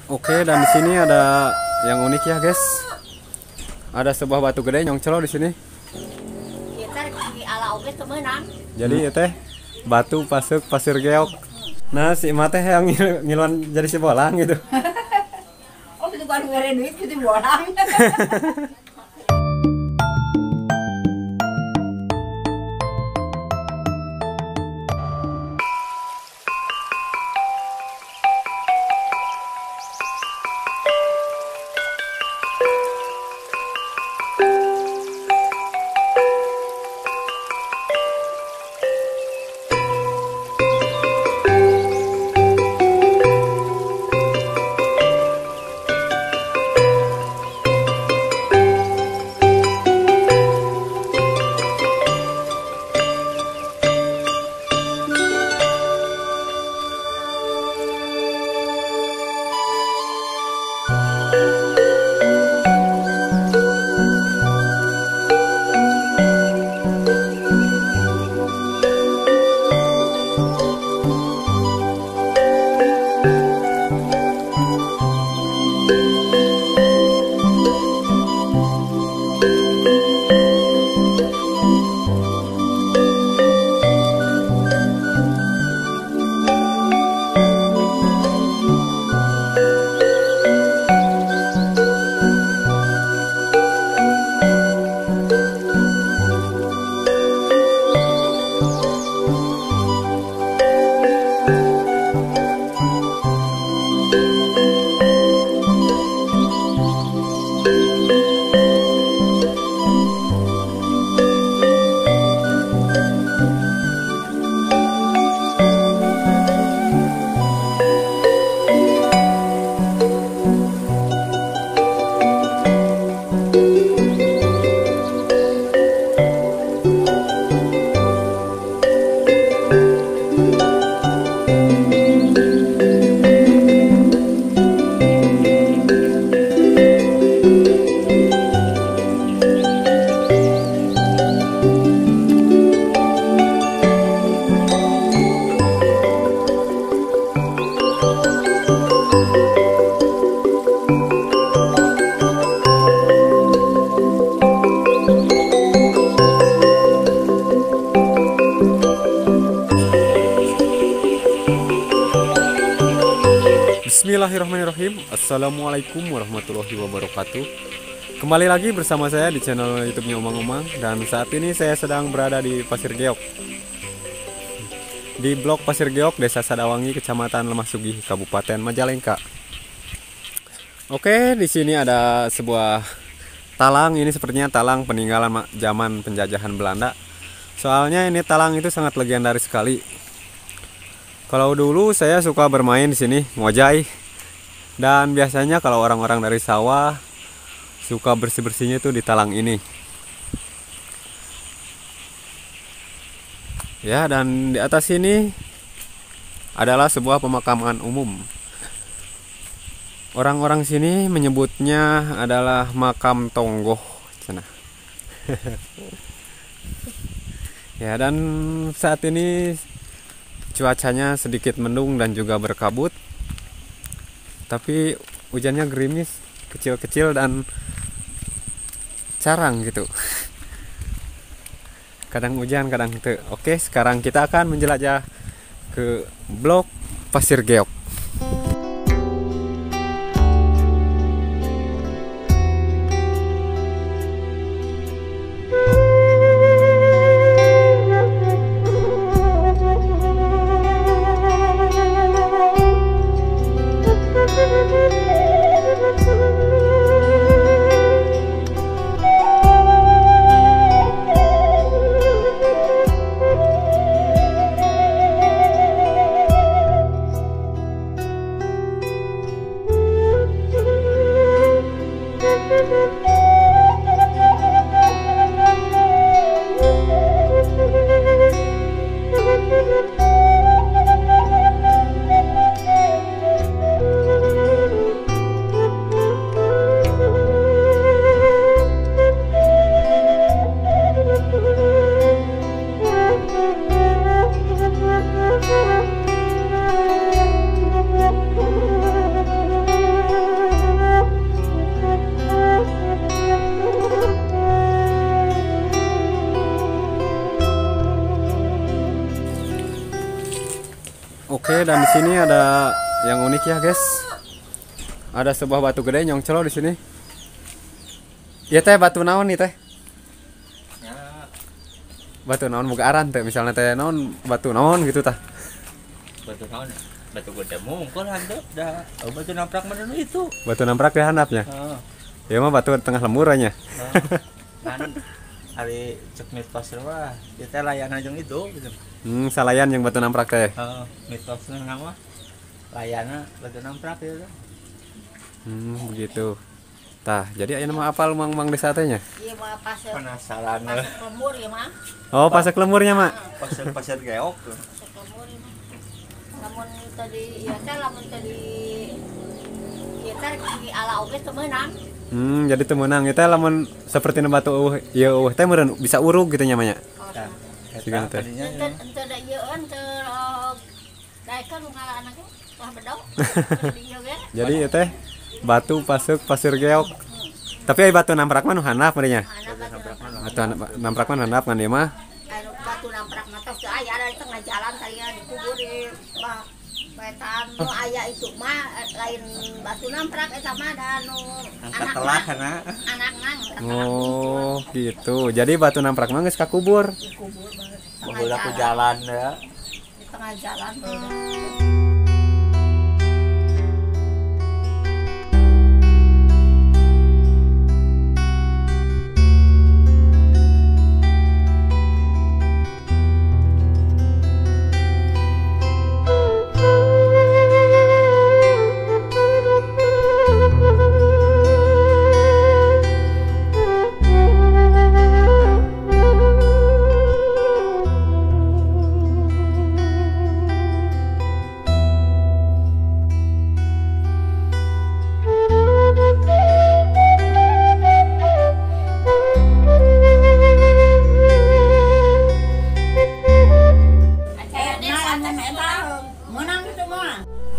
Oke, dan di sini ada yang unik ya, guys. Ada sebuah batu gede nyongcol di sini. Jadi itu batu pasir geok. Nah, si Ima teh yang ngiluan jadi si bolang gitu. Oh, itu kan ngere duit jadi bolang. Bismillahirrahmanirrahim. Assalamualaikum warahmatullahi wabarakatuh. Kembali lagi bersama saya di channel YouTube-nya Umang-Umang. Dan saat ini saya sedang berada di Pasir Geok, di blok Pasir Geok, Desa Sadawangi, Kecamatan Lemah Sugih, Kabupaten Majalengka. Oke, di sini ada sebuah talang. Ini sepertinya talang peninggalan zaman penjajahan Belanda. Soalnya ini talang itu sangat legendaris sekali. Kalau dulu saya suka bermain di sini, ngojai. Dan biasanya kalau orang-orang dari sawah suka bersih-bersihnya itu di talang ini. Ya, dan di atas sini adalah sebuah pemakaman umum. Orang-orang sini menyebutnya adalah makam Tonggoh. Ya, dan saat ini cuacanya sedikit mendung dan juga berkabut, tapi hujannya gerimis, kecil-kecil dan jarang gitu. Kadang hujan, kadang itu. Oke, sekarang kita akan menjelajah ke blok Pasir Geok. Oke, dan di sini ada yang unik ya, guys. Ada sebuah batu gede nyongcol di sini. Ya teh batu naon nih teh? Ya, Batu naon boga aran teh, misalnya teh naon batu naon gitu tah. batu naon? Batu gede mungkul hantu dah. Oh, batu naprak mana itu? Batu namprak ya handapnya. Heeh. Ya mah batu tengah lemuranya. Kan hari cek mitos mah kita layanan jeung itu gitu. Salayan yang batu namprak teh. Heeh, mitosna nama layana batu naprak gitu. Begitu. Tah, jadi aya nama apal mang desa teh nya? Iya mah pas Penasaran lemur ya mah. Oh, pasek lemurnya, Mak. pasir geok. Pas lemur ya mah. Lamun tadi ya teh lamun tadi kita di ala oge teu meunang. Jadi teu meunang eta lamun saperti batu ieu teh meureun bisa urug gitu nya nya. Nah, Sigan teh. Ente da ieu ente daekeun ngalaan ge wah bedog. Di ieu ge. Jadi ieu teh batu pasir geok. Tapi aya batu namprak mah nu handap meureun nya. Batu namprak mah handap ngan ieu mah. Anu batu namprak mah tos teu aya di tengah jalan tadinya dikubur di wetan nu aya itu mah lain batu namprak eta mah da nu angkat telah kana. anakna Oh, gitu. Jadi batu namprak mah geus kakubur. dikubur Baheula ku jalan ya. di tengah jalan beulah.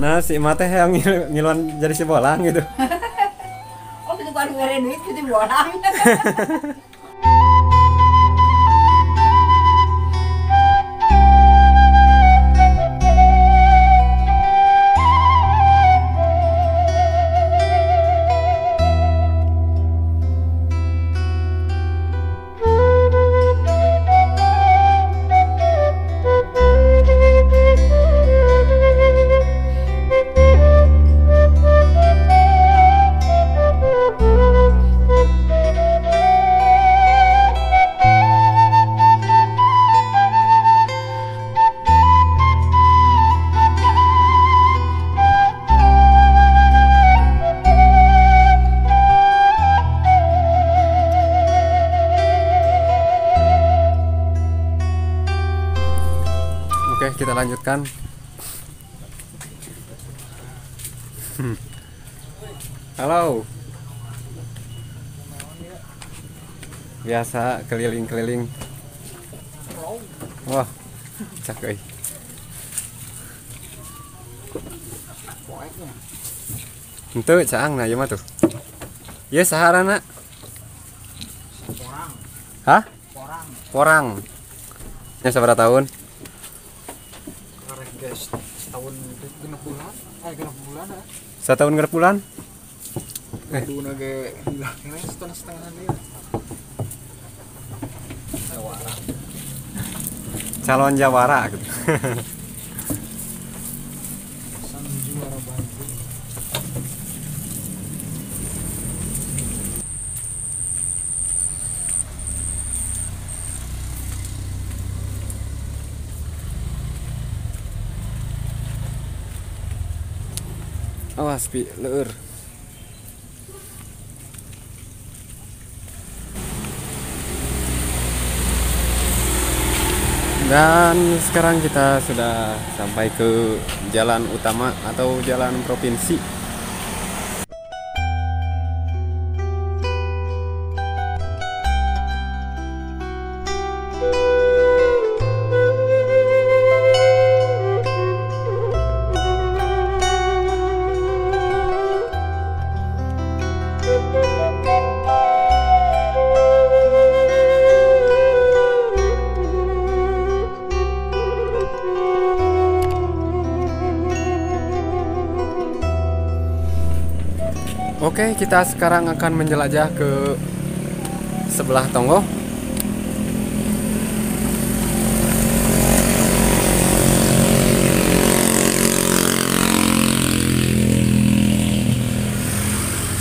Nah, si Emak teh yang ngiluan jadi si bolang gitu. Oh itu kan ngere duit kita bolang. Oke, kita lanjutkan. Halo. Biasa keliling-keliling. Wah, cak euy. Henteu caang na ieu mah tuh. Ieu saharana? Hah? Porang. Nya sabaraha tahun? Guys, setahun genep bulan, genep bulan ya. Satahun genep bulan? Duna ge hilang, ini setengah dia. Jawara. Calon jawara gitu. Sang juara Bandung. Awas pi leur. Dan sekarang kita sudah sampai ke jalan utama atau jalan provinsi. Oke, kita sekarang akan menjelajah ke sebelah Tonggo.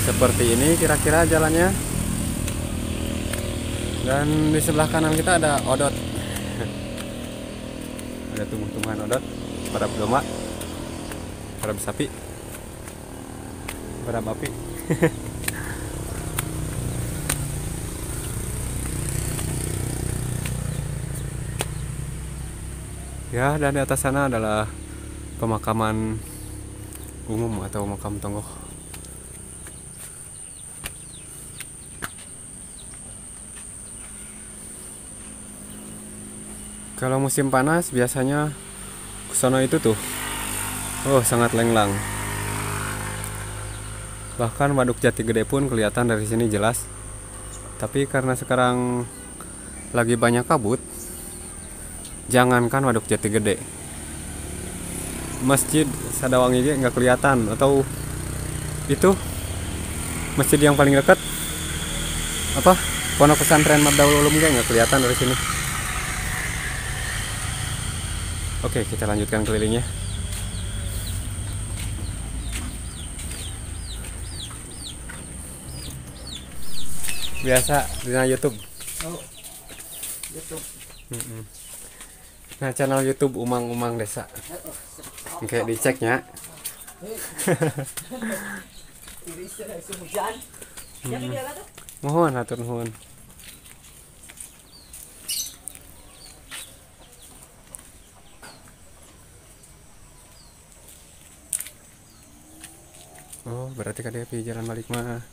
Seperti ini kira-kira jalannya. Dan di sebelah kanan kita ada odot. Ada tumbuh-tumbuhan odot, pada domba, pada sapi, pada babi. Ya, dan di atas sana adalah pemakaman umum atau makam Tonggo. Kalau musim panas biasanya kesono itu tuh, sangat lenglang. Bahkan Waduk Jati Gede pun kelihatan dari sini jelas. Tapi karena sekarang lagi banyak kabut, jangankan Waduk Jati Gede, Masjid Sadawangi aja nggak kelihatan. Atau itu masjid yang paling dekat, apa, Pondok Pesantren Madaul Ulum nggak kelihatan dari sini. Oke, kita lanjutkan kelilingnya. Biasa di YouTube. Oh, YouTube. Nah, channel YouTube Umang Desa. Oke, diceknya. Mohon hatur nuhun. Oh, berarti kan dia jalan balik mah.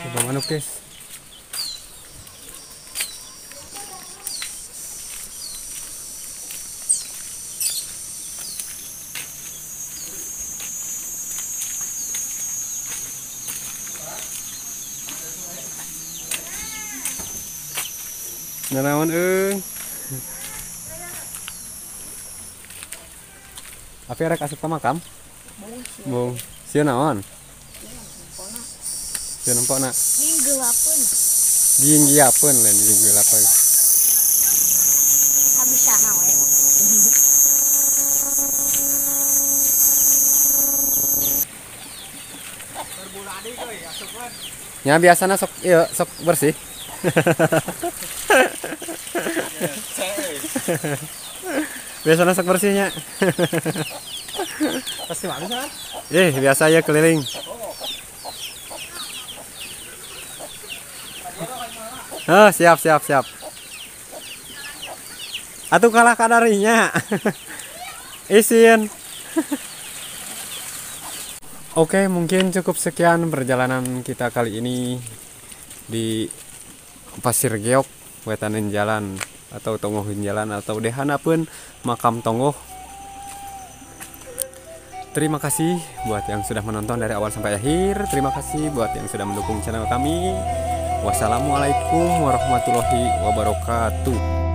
Coba manuk, guys. Nanaon Api rek asup ka makam? Bung. Sieun naon? Sieun empona. Gelapeun. Ginggiapeun lain ginggiapeun. Bisa we. Ya biasana sok bersih. Biasanya sok bersihnya. Pasti malu kan? Biasa ya keliling. Siap. Atuh kalah kadarinya. Isin. Oke, mungkin cukup sekian perjalanan kita kali ini di Pasir Geok, Wetanin Jalan atau Tonggohin Jalan atau dehana pun makam Tonggo. Terima kasih buat yang sudah menonton dari awal sampai akhir. Terima kasih buat yang sudah mendukung channel kami. Wassalamualaikum warahmatullahi wabarakatuh.